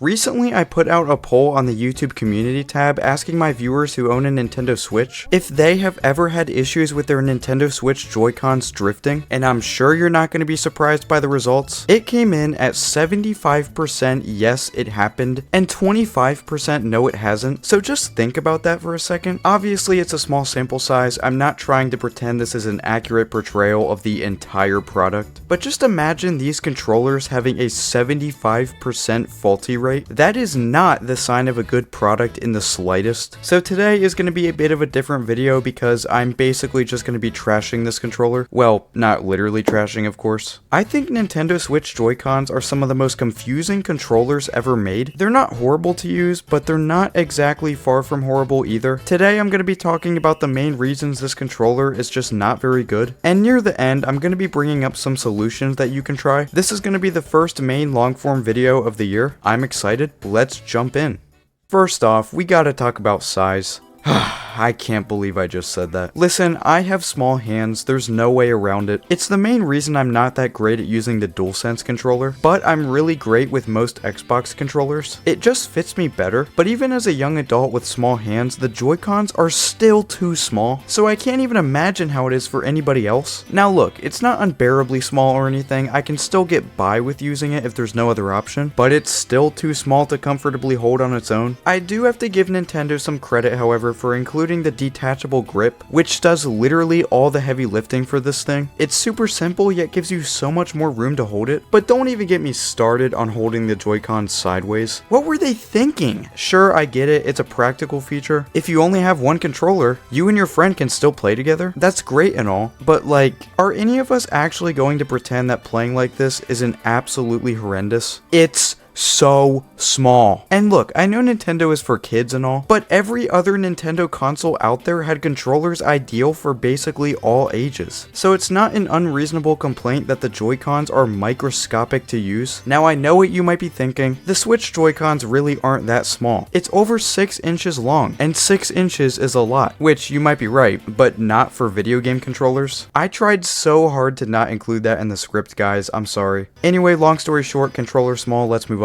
Recently, I put out a poll on the YouTube community tab asking my viewers who own a Nintendo Switch if they have ever had issues with their Nintendo Switch Joy-Cons drifting, and I'm sure you're not going to be surprised by the results. It came in at 75% yes, it happened, and 25% no, it hasn't. So just think about that for a second. Obviously, it's a small sample size. I'm not trying to pretend this is an accurate portrayal of the entire product, but just imagine these controllers having a 75% faulty rate. That is not the sign of a good product in the slightest. So today is going to be a bit of a different video because I'm basically just going to be trashing this controller. Well, not literally trashing, of course. I think Nintendo Switch Joy-Cons are some of the most confusing controllers ever made. They're not horrible to use, but they're not exactly far from horrible either. Today I'm going to be talking about the main reasons this controller is just not very good. And near the end, I'm going to be bringing up some solutions that you can try. This is going to be the first main long-form video of the year. I'm excited. Let's jump in. First off, we gotta talk about size. I can't believe I just said that. Listen, I have small hands, there's no way around it. It's the main reason I'm not that great at using the DualSense controller, but I'm really great with most Xbox controllers. It just fits me better, but even as a young adult with small hands, the Joy-Cons are still too small, so I can't even imagine how it is for anybody else. Now look, it's not unbearably small or anything, I can still get by with using it if there's no other option, but it's still too small to comfortably hold on its own. I do have to give Nintendo some credit, however, for including the detachable grip, which does literally all the heavy lifting for this thing. It's super simple, yet gives you so much more room to hold it. But don't even get me started on holding the Joy-Cons sideways. What were they thinking? Sure, I get it, it's a practical feature. If you only have one controller, you and your friend can still play together. That's great and all, but like, are any of us actually going to pretend that playing like this isn't absolutely horrendous? It's so small. And look, I know Nintendo is for kids and all, but every other Nintendo console out there had controllers ideal for basically all ages. So it's not an unreasonable complaint that the Joy-Cons are microscopic to use. Now I know what you might be thinking, the Switch Joy-Cons really aren't that small. It's over 6 inches long, and 6 inches is a lot, which you might be right, but not for video game controllers. I tried so hard to not include that in the script, guys, I'm sorry. Anyway, long story short, controller small, let's move on.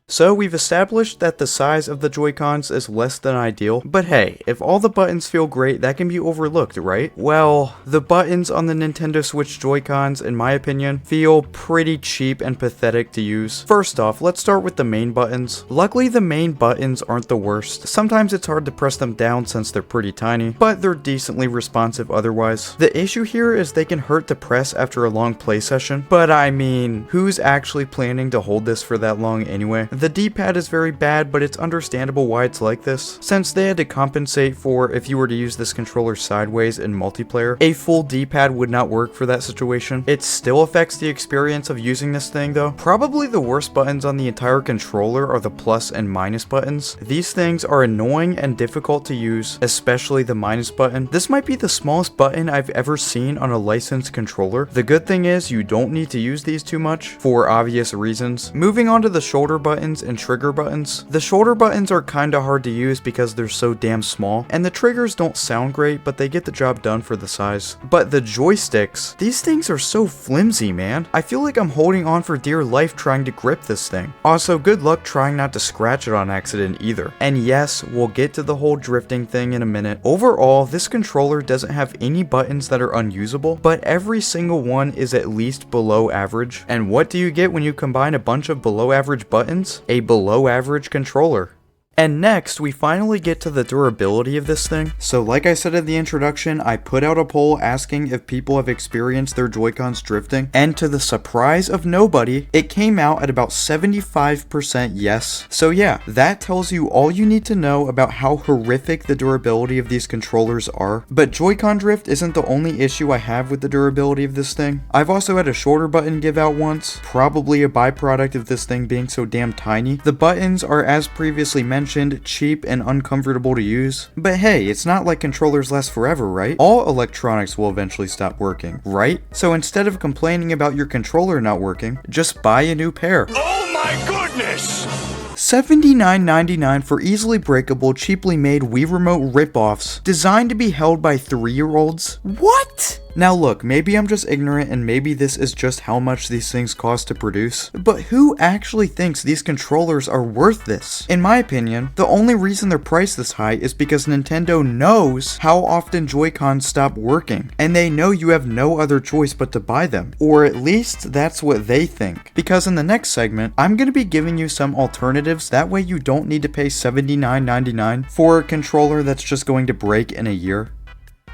So we've established that the size of the Joy-Cons is less than ideal, but hey, if all the buttons feel great, that can be overlooked, right? Well, the buttons on the Nintendo Switch Joy-Cons, in my opinion, feel pretty cheap and pathetic to use. First off, let's start with the main buttons. Luckily, the main buttons aren't the worst. Sometimes it's hard to press them down since they're pretty tiny, but they're decently responsive otherwise. The issue here is they can hurt to press after a long play session, but I mean, who's actually planning to hold this for that long anyway? The D-pad is very bad, but it's understandable why it's like this, since they had to compensate for if you were to use this controller sideways in multiplayer. A full D-pad would not work for that situation. It still affects the experience of using this thing though. Probably the worst buttons on the entire controller are the plus and minus buttons. These things are annoying and difficult to use, especially the minus button. This might be the smallest button I've ever seen on a licensed controller. The good thing is you don't need to use these too much, for obvious reasons. Moving on to the shoulder buttons and trigger buttons. The shoulder buttons are kinda hard to use because they're so damn small, and the triggers don't sound great, but they get the job done for the size. But the joysticks, these things are so flimsy, man. I feel like I'm holding on for dear life trying to grip this thing. Also, good luck trying not to scratch it on accident either. And yes, we'll get to the whole drifting thing in a minute. Overall, this controller doesn't have any buttons that are unusable, but every single one is at least below average. And what do you get when you combine a bunch of below average buttons? A below average controller. And next, we finally get to the durability of this thing. So like I said in the introduction, I put out a poll asking if people have experienced their Joy-Cons drifting, and to the surprise of nobody, it came out at about 75% yes. So yeah, that tells you all you need to know about how horrific the durability of these controllers are. But Joy-Con drift isn't the only issue I have with the durability of this thing. I've also had a shoulder button give out once, probably a byproduct of this thing being so damn tiny. The buttons are, as previously mentioned, cheap and uncomfortable to use. But hey, it's not like controllers last forever, right? All electronics will eventually stop working, right? So instead of complaining about your controller not working, just buy a new pair. Oh my goodness! $79.99 for easily breakable, cheaply made Wii Remote ripoffs designed to be held by 3-year-olds? What? Now look, maybe I'm just ignorant and maybe this is just how much these things cost to produce, but who actually thinks these controllers are worth this? In my opinion, the only reason they're priced this high is because Nintendo knows how often Joy-Cons stop working, and they know you have no other choice but to buy them, or at least that's what they think. Because in the next segment, I'm going to be giving you some alternatives, that way you don't need to pay $79.99 for a controller that's just going to break in a year.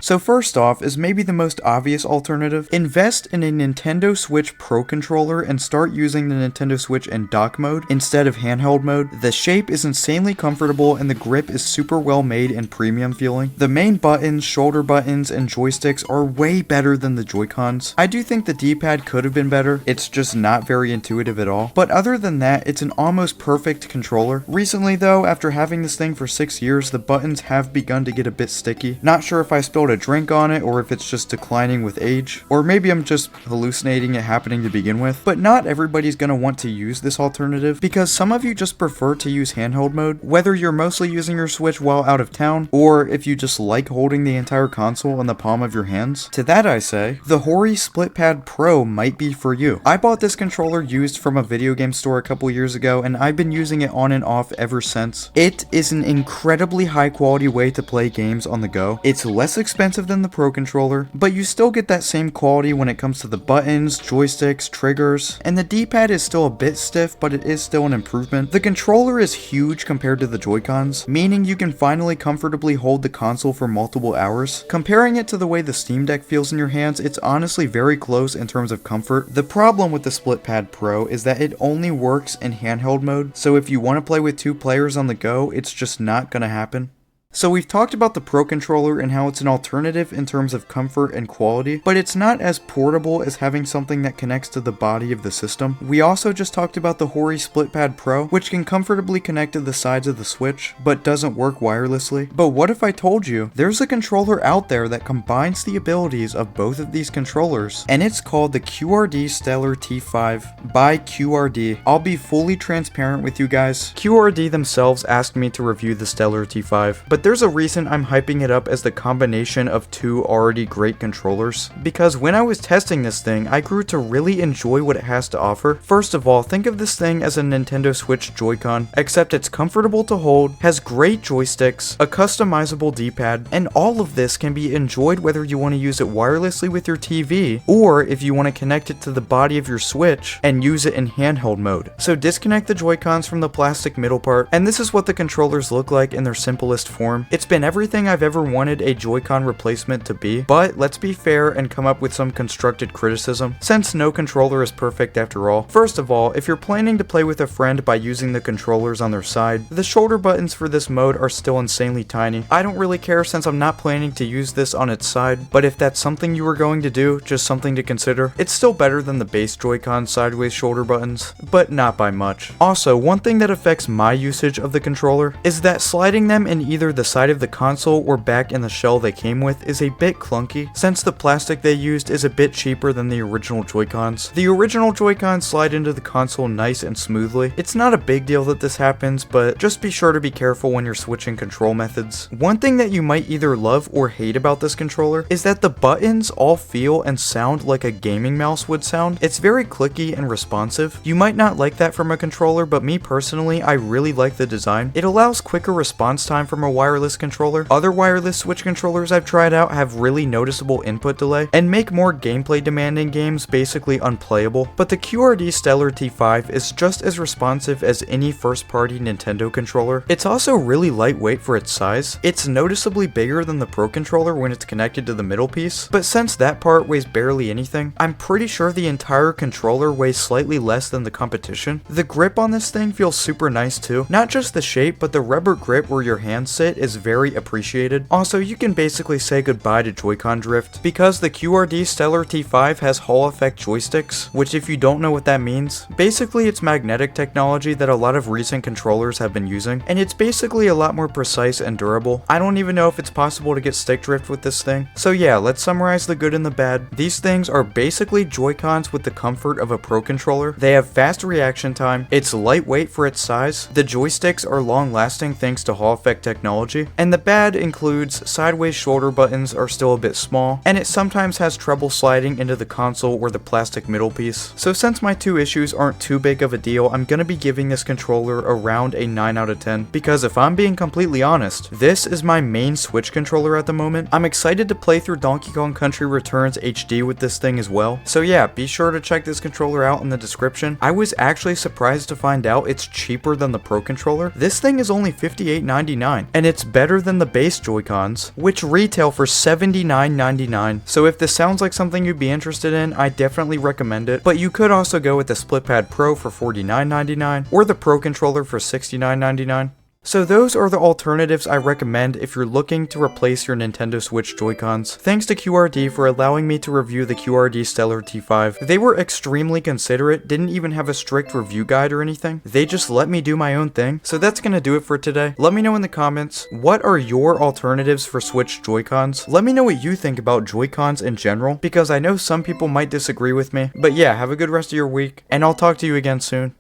So first off is maybe the most obvious alternative. Invest in a Nintendo Switch Pro controller and start using the Nintendo Switch in dock mode instead of handheld mode. The shape is insanely comfortable and the grip is super well made and premium feeling. The main buttons, shoulder buttons, and joysticks are way better than the Joy-Cons. I do think the D-pad could have been better, it's just not very intuitive at all. But other than that, it's an almost perfect controller. Recently though, after having this thing for 6 years, the buttons have begun to get a bit sticky. Not sure if I spilled a drink on it or if it's just declining with age, or maybe I'm just hallucinating it happening to begin with. But not everybody's gonna want to use this alternative because some of you just prefer to use handheld mode, whether you're mostly using your Switch while out of town or if you just like holding the entire console in the palm of your hands. To that I say, the Hori Split Pad Pro might be for you. I bought this controller used from a video game store a couple years ago and I've been using it on and off ever since. It is an incredibly high quality way to play games on the go. It's less expensive than the Pro controller, but you still get that same quality when it comes to the buttons, joysticks, triggers, and the D-pad is still a bit stiff, but it is still an improvement. The controller is huge compared to the Joy-Cons, meaning you can finally comfortably hold the console for multiple hours. Comparing it to the way the Steam Deck feels in your hands, it's honestly very close in terms of comfort. The problem with the Split Pad Pro is that it only works in handheld mode, so if you want to play with 2 players on the go, it's just not gonna happen. So we've talked about the Pro controller and how it's an alternative in terms of comfort and quality, but it's not as portable as having something that connects to the body of the system. We also just talked about the Hori Split Pad Pro, which can comfortably connect to the sides of the Switch, but doesn't work wirelessly. But what if I told you there's a controller out there that combines the abilities of both of these controllers, and it's called the QRD Stellar T5 by QRD. I'll be fully transparent with you guys. QRD themselves asked me to review the Stellar T5, but there's a reason I'm hyping it up as the combination of 2 already great controllers, because when I was testing this thing, I grew to really enjoy what it has to offer. First of all, think of this thing as a Nintendo Switch Joy-Con, except it's comfortable to hold, has great joysticks, a customizable D-pad, and all of this can be enjoyed whether you want to use it wirelessly with your TV, or if you want to connect it to the body of your Switch and use it in handheld mode. So disconnect the Joy-Cons from the plastic middle part, and this is what the controllers look like in their simplest form. It's been everything I've ever wanted a Joy-Con replacement to be, but let's be fair and come up with some constructed criticism, since no controller is perfect after all. First of all, if you're planning to play with a friend by using the controllers on their side, the shoulder buttons for this mode are still insanely tiny. I don't really care since I'm not planning to use this on its side, but if that's something you were going to do, just something to consider. It's still better than the base Joy-Con sideways shoulder buttons, but not by much. Also, one thing that affects my usage of the controller is that sliding them in either the side of the console or back in the shell they came with is a bit clunky, since the plastic they used is a bit cheaper than the original Joy-Cons. The original Joy-Cons slide into the console nice and smoothly. It's not a big deal that this happens, but just be sure to be careful when you're switching control methods. One thing that you might either love or hate about this controller is that the buttons all feel and sound like a gaming mouse would sound. It's very clicky and responsive. You might not like that from a controller, but me personally, I really like the design. It allows quicker response time from a wireless controller. Other wireless Switch controllers I've tried out have really noticeable input delay and make more gameplay demanding games basically unplayable, but the QRD Stellar T5 is just as responsive as any first-party Nintendo controller. It's also really lightweight for its size. It's noticeably bigger than the Pro controller when it's connected to the middle piece, but since that part weighs barely anything, I'm pretty sure the entire controller weighs slightly less than the competition. The grip on this thing feels super nice too. Not just the shape, but the rubber grip where your hands sit is very appreciated. Also, you can basically say goodbye to Joy-Con drift, because the QRD Stellar T5 has Hall effect joysticks, which if you don't know what that means, basically it's magnetic technology that a lot of recent controllers have been using, and it's basically a lot more precise and durable. I don't even know if it's possible to get stick drift with this thing. So yeah, let's summarize the good and the bad. These things are basically Joy-Cons with the comfort of a Pro controller. They have fast reaction time, it's lightweight for its size, the joysticks are long lasting thanks to Hall effect technology, technology. And the bad includes sideways shoulder buttons are still a bit small, and it sometimes has trouble sliding into the console or the plastic middle piece. So since my two issues aren't too big of a deal, I'm gonna be giving this controller around a 9 out of 10, because if I'm being completely honest, this is my main Switch controller at the moment. I'm excited to play through Donkey Kong Country Returns HD with this thing as well. So yeah, be sure to check this controller out in the description. I was actually surprised to find out it's cheaper than the Pro controller. This thing is only $58.99, and it's better than the base Joy-Cons, which retail for $79.99. So if this sounds like something you'd be interested in, I definitely recommend it. But you could also go with the SplitPad Pro for $49.99 or the Pro controller for $69.99. So those are the alternatives I recommend if you're looking to replace your Nintendo Switch Joy-Cons. Thanks to QRD for allowing me to review the QRD Stellar T5. They were extremely considerate, didn't even have a strict review guide or anything. They just let me do my own thing. So that's gonna do it for today. Let me know in the comments, what are your alternatives for Switch Joy-Cons? Let me know what you think about Joy-Cons in general, because I know some people might disagree with me. But yeah, have a good rest of your week, and I'll talk to you again soon.